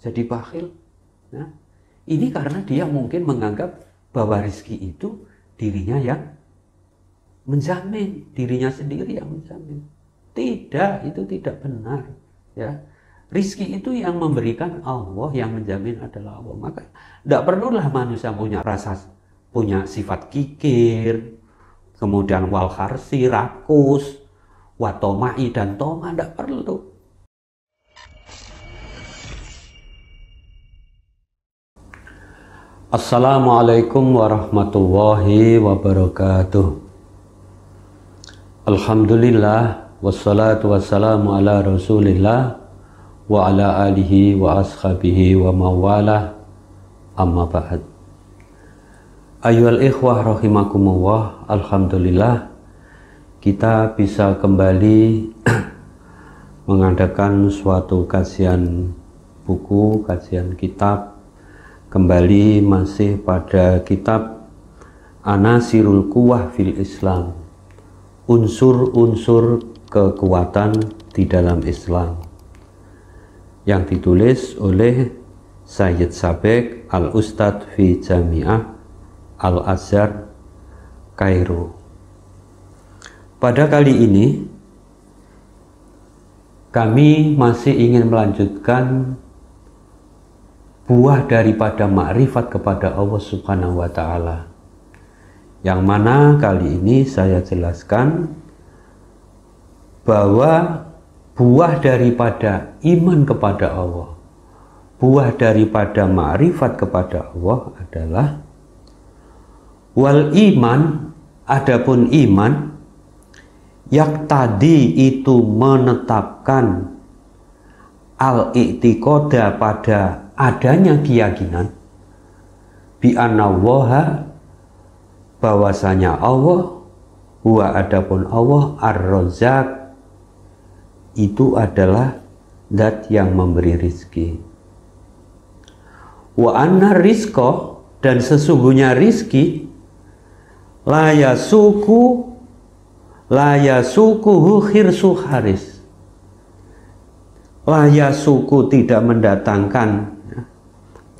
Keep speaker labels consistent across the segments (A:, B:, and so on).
A: jadi bakhil. Nah, ini karena dia mungkin menganggap bahwa rezeki itu dirinya yang menjamin, dirinya sendiri yang menjamin. Tidak, itu tidak benar. Ya, rezeki itu yang memberikan Allah, yang menjamin adalah Allah. Maka tidak perlulah manusia punya sifat kikir, kemudian wal kharsi, rakus, watomai dan toma, tidak perlu. Assalamualaikum warahmatullahi wabarakatuh. Alhamdulillah, wassalatu wassalamu ala rasulillah wa ala alihi wa ashabihi wa mawalah, amma ba'd. Ayyuhal ikhwah rahimakumullah, alhamdulillah kita bisa kembali mengadakan suatu kajian buku, kajian kitab, kembali masih pada kitab Anasirul Quwwah fil Islam, unsur-unsur kekuatan di dalam Islam, yang ditulis oleh Sayyid Sabiq Al-Ustadz fi Jami'ah Al-Azhar, Kairo. Pada kali ini kami masih ingin melanjutkan buah daripada makrifat kepada Allah Subhanahu wa Ta'ala, yang mana kali ini saya jelaskan bahwa buah daripada iman kepada Allah, buah daripada makrifat kepada Allah adalah wal iman. Adapun iman yang tadi itu menetapkan al-i'tiqoda pada adanya keyakinan bi annallaha, bahwasanya Allah, huwa adapun Allah, ar-razzaq, itu adalah zat yang memberi rizki. Wa anna rizqa, dan sesungguhnya rizki, la yasukuhu khirsu haris, la yasuku tidak mendatangkan,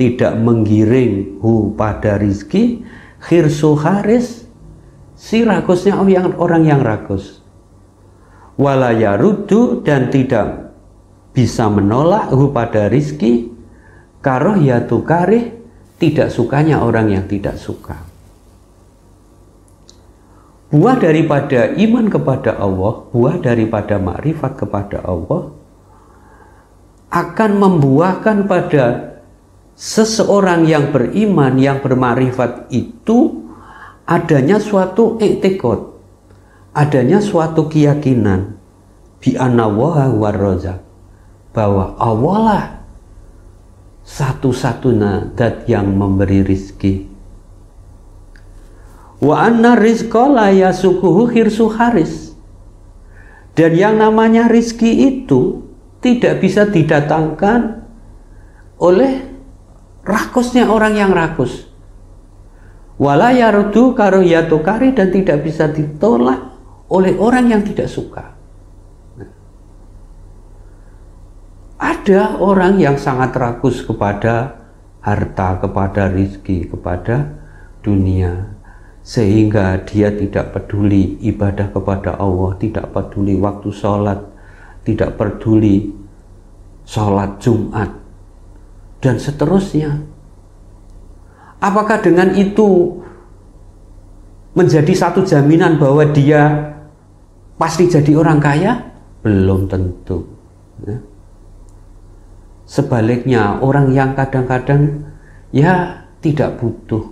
A: tidak menggiring hu pada rizki, khirsu haris, si rakusnya orang yang rakus, wala yarudu, dan tidak bisa menolak hu pada rizki, karohiyatu karih, tidak sukanya orang yang tidak suka. Buah daripada iman kepada Allah, buah daripada makrifat kepada Allah akan membuahkan pada seseorang yang beriman, yang bermakrifat itu adanya suatu i'tiqad, adanya suatu keyakinan bi annallaha huwar razzaq, bahwa Allah lah satu-satunya zat yang memberi rizki. Wa anna rizqa la yasukuhu khirsu haris, dan yang namanya rizki itu tidak bisa didatangkan oleh rakusnya orang yang rakus. Wala yarudu karohiyatu kari, dan tidak bisa ditolak oleh orang yang tidak suka. Ada orang yang sangat rakus kepada harta, kepada rizki, kepada dunia, sehingga dia tidak peduli ibadah kepada Allah, tidak peduli waktu sholat, tidak peduli sholat Jumat, dan seterusnya. Apakah dengan itu menjadi satu jaminan bahwa dia pasti jadi orang kaya? Belum tentu. Ya. Sebaliknya, orang yang kadang-kadang ya tidak butuh,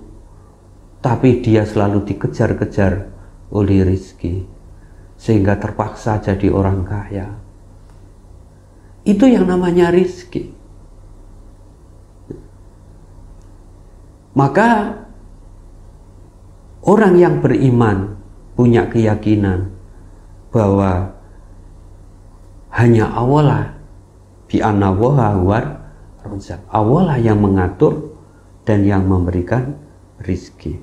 A: tapi dia selalu dikejar-kejar oleh rizki, sehingga terpaksa jadi orang kaya. Itu yang namanya rizki. Maka orang yang beriman punya keyakinan bahwa hanya Allah lah, bi annallaha huwar razzaq, Allah lah yang mengatur dan yang memberikan rizki.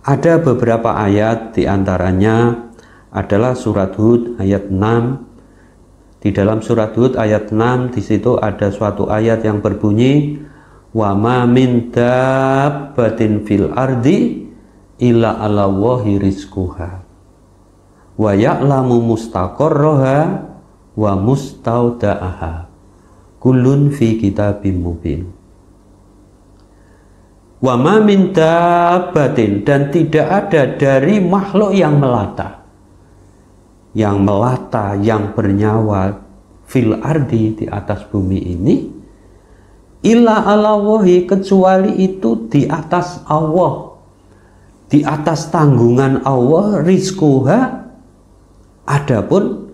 A: Ada beberapa ayat, diantaranya adalah surat Hud ayat 6, Di dalam surat Hud ayat 6 di situ ada suatu ayat yang berbunyi wa ma min dabbatin fil ardi illa 'alallahi rizquha wa ya'lamu mustaqarraha wa mustaudaaha kullun fi kitabim mubin. Wa ma min dabbatin, dan tidak ada dari makhluk yang melata, yang bernyawa fil ardi, di atas bumi ini, illa 'alallahi, kecuali itu di atas Allah, di atas tanggungan Allah, rizquha, adapun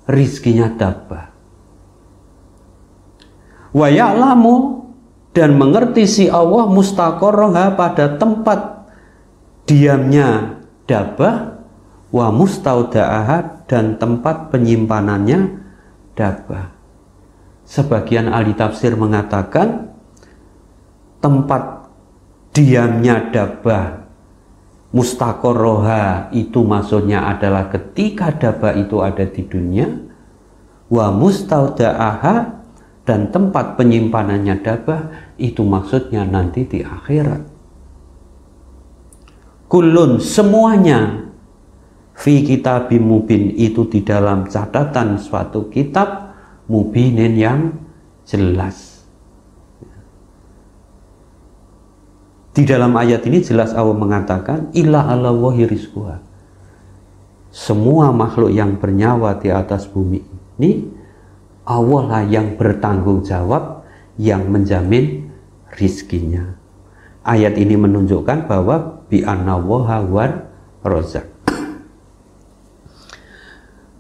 A: rizkinya dabbah. Wa ya'lamu, dan mengerti si Allah mustaqarraha, pada tempat diamnya dabbah, wa mustaudaaha, dan tempat penyimpanannya dabbah. Sebagian ahli tafsir mengatakan tempat diamnya dabbah mustaqarraha itu maksudnya adalah ketika dabbah itu ada di dunia, wa mustaudaaha, dan tempat penyimpanannya dabbah itu maksudnya nanti di akhirat. Kullun, semuanya, fi kitabim mubin, itu di dalam catatan suatu kitab mubinin, yang jelas. Di dalam ayat ini jelas Allah mengatakan illa 'alallahi rizquha, semua makhluk yang bernyawa di atas bumi ini Allah lah yang bertanggung jawab, yang menjamin rizkinya. Ayat ini menunjukkan bahwa bi annallaha war razaq.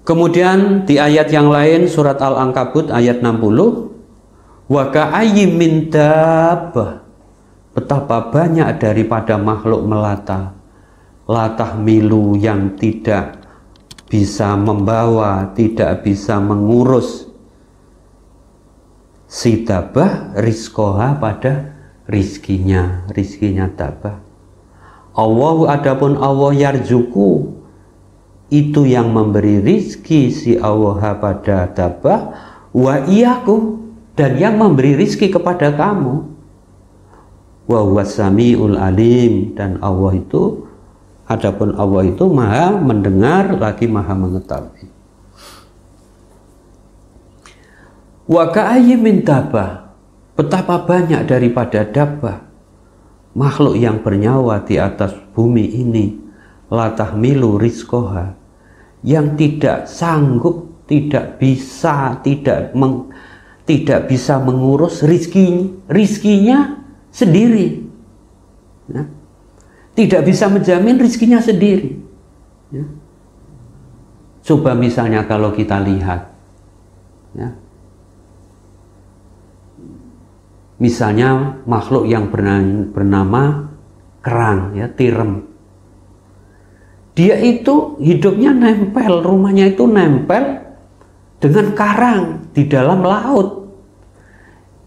A: Kemudian di ayat yang lain, surat Al-Ankabut ayat 60, wa ka'ayyim min dabbah, betapa banyak daripada makhluk melata, la tahmilu, yang tidak bisa membawa, tidak bisa mengurus si dabbah, rizqoha, pada rizkinya dabbah. Allahu, adapun Allah, yarzuku, itu yang memberi rizki si Allah pada dabbah, wa iyyakum, dan yang memberi rizki kepada kamu, wa huwas samiul alim, dan Allah itu, adapun Allah itu maha mendengar lagi maha mengetahui. Wa ka'ayyim min dabbah, betapa banyak daripada dabbah, makhluk yang bernyawa di atas bumi ini, la tahmilu rizqoha, yang tidak sanggup, tidak bisa, tidak bisa mengurus rizkinya sendiri, ya. Tidak bisa menjamin rizkinya sendiri, ya. Coba misalnya kalau kita lihat, ya, misalnya makhluk yang bernama kerang, ya, tirem. Dia itu hidupnya nempel, rumahnya itu nempel dengan karang di dalam laut,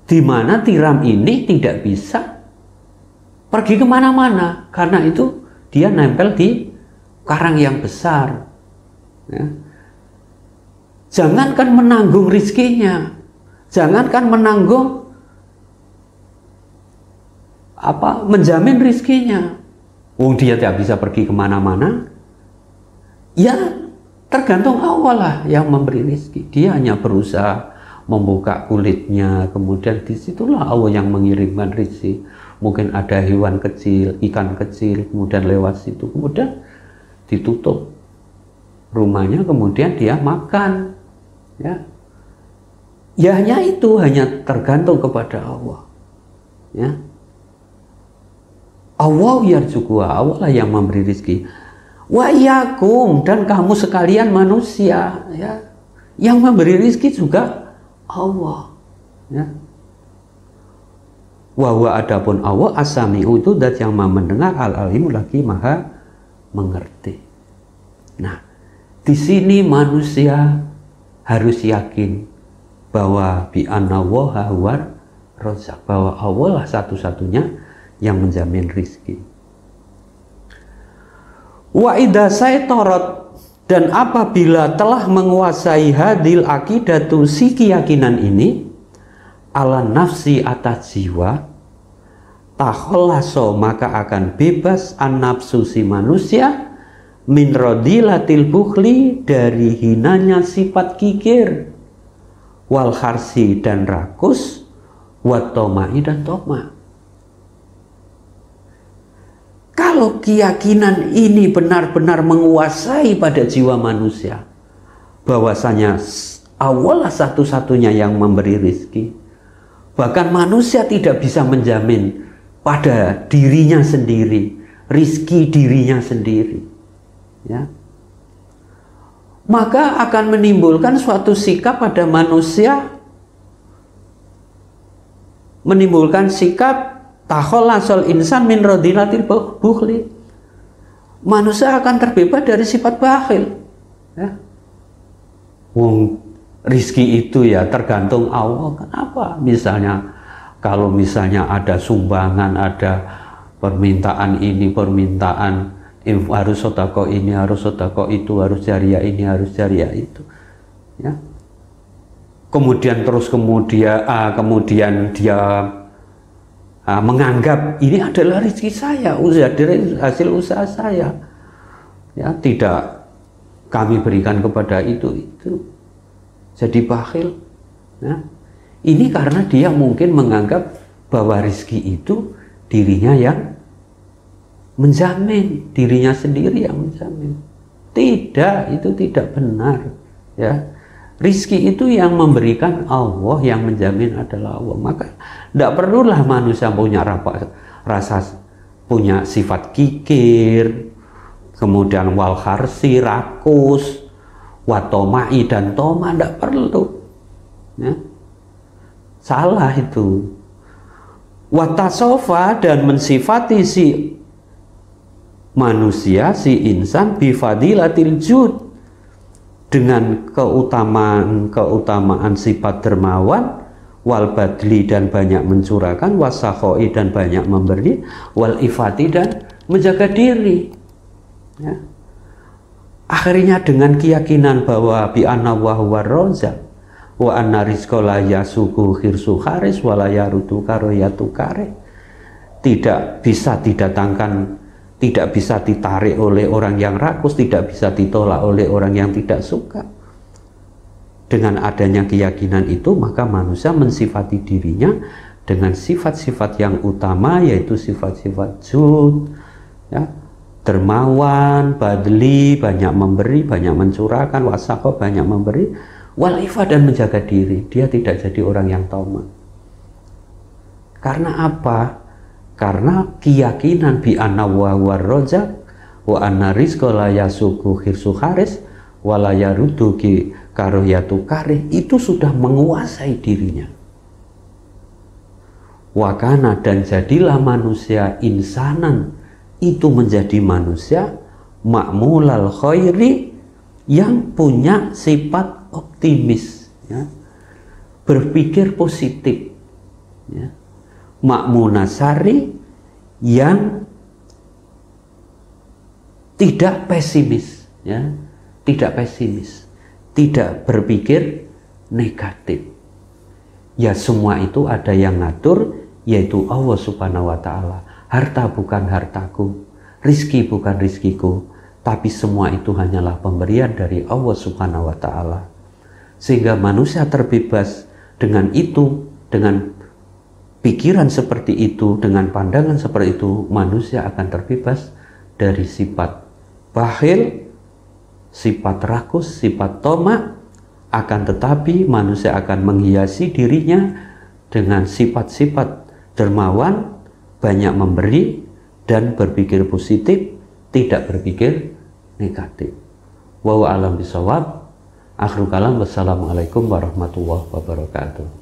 A: di mana tiram ini tidak bisa pergi kemana-mana, karena itu dia nempel di karang yang besar, ya. Jangankan menanggung rizkinya, jangankan menanggung menjamin rizkinya, dia tidak bisa pergi kemana-mana. Ya, tergantung Allah lah yang memberi rezeki. Dia hanya berusaha membuka kulitnya, kemudian disitulah Allah yang mengirimkan rezeki. Mungkin ada hewan kecil, ikan kecil, kemudian lewat situ, kemudian ditutup rumahnya, kemudian dia makan, ya. Ya hanya itu, hanya tergantung kepada Allah, ya. Allah yarzuqu, Allah lah yang memberi rezeki. Wa iyyakum, dan kamu sekalian manusia, ya, yang memberi rezeki juga Allah, ya. Wa huwa, adapun Allah, as-sami'u, itu zat yang maha mendengar, al-alimu, lagi maha mengerti. Nah, di sini manusia harus yakin bahwa bi annallaha huwar razaq, bahwa Allah lah satu-satunya yang menjamin rizki. Wa idza saitarat, Dan apabila telah menguasai hadil akidatu, si keyakinan ini, ala nafsi atas jiwa, takholaso maka akan bebas an nafsu si manusia, min rodilatil bukhli dari hinanya sifat kikir, wal kharsi dan rakus, wat tomai dan toma. Kalau keyakinan ini benar-benar menguasai pada jiwa manusia, bahwasanya Allah satu-satunya yang memberi rezeki, bahkan manusia tidak bisa menjamin pada dirinya sendiri, rezeki dirinya sendiri, ya, maka akan menimbulkan suatu sikap pada manusia, menimbulkan sikap takholasol insan min rodilatil bukhli. Manusia akan terbebas dari sifat bakhil, ya. Rizki itu ya tergantung Allah. Kenapa? Misalnya kalau misalnya ada sumbangan, ada permintaan ini, permintaan harus sodako ini, harus sodako itu, harus jariah ini, harus jariah itu, ya. Kemudian kemudian dia menganggap ini adalah rezeki saya, dari hasil usaha saya, ya, tidak kami berikan kepada itu, jadi bakhil, ya. Ini karena dia mungkin menganggap bahwa rezeki itu dirinya yang menjamin, dirinya sendiri yang menjamin. Tidak, itu tidak benar, ya. Rizki itu yang memberikan Allah, yang menjamin adalah Allah. Maka tidak perlulah manusia punya punya sifat kikir, kemudian wal kharsi, rakus, watomai dan toma, tidak perlu, ya. Salah itu. Watasofa dan mensifati si manusia, si insan bifadilatil jud, dengan keutamaan sifat dermawan, wal badli dan banyak mencurahkan, wasakhoi dan banyak memberi, wal ifati dan menjaga diri, ya. Akhirnya dengan keyakinan bahwa bi anna wa huwa razzaq wa anna rizqa la yasuku khirsu kharis wa la yarudu karoyatu kare, tidak bisa didatangkan, tidak bisa ditarik oleh orang yang rakus, tidak bisa ditolak oleh orang yang tidak suka. Dengan adanya keyakinan itu, maka manusia mensifati dirinya dengan sifat-sifat yang utama, yaitu sifat-sifat jud, ya, dermawan, badli, banyak memberi, banyak mencurahkan, wasaqo, banyak memberi, wal ifah, dan menjaga diri. Dia tidak jadi orang yang toma. Karena apa? Karena keyakinan bi anna wa huwa razzaq wa anna rizqa la yasuku khirsu kharis wa la yarudu ki karoyatu karih, itu sudah menguasai dirinya. Wakana, dan jadilah manusia insanan, itu menjadi manusia ma'mulal khairi, yang punya sifat optimis, ya, berpikir positif, ya. Ma'munasari, yang tidak pesimis, ya, tidak pesimis, tidak berpikir negatif. Ya, semua itu ada yang ngatur, yaitu Allah Subhanahu wa Ta'ala. Harta bukan hartaku, rizki bukan rizkiku, tapi semua itu hanyalah pemberian dari Allah Subhanahu wa Ta'ala. Sehingga manusia terbebas dengan itu, dengan pikiran seperti itu, dengan pandangan seperti itu, manusia akan terbebas dari sifat bakhil, sifat rakus, sifat toma. Akan tetapi manusia akan menghiasi dirinya dengan sifat-sifat dermawan, banyak memberi, dan berpikir positif, tidak berpikir negatif. Wallahu a'lam bishawab. Akhirul kalam, wassalamualaikum warahmatullahi wabarakatuh.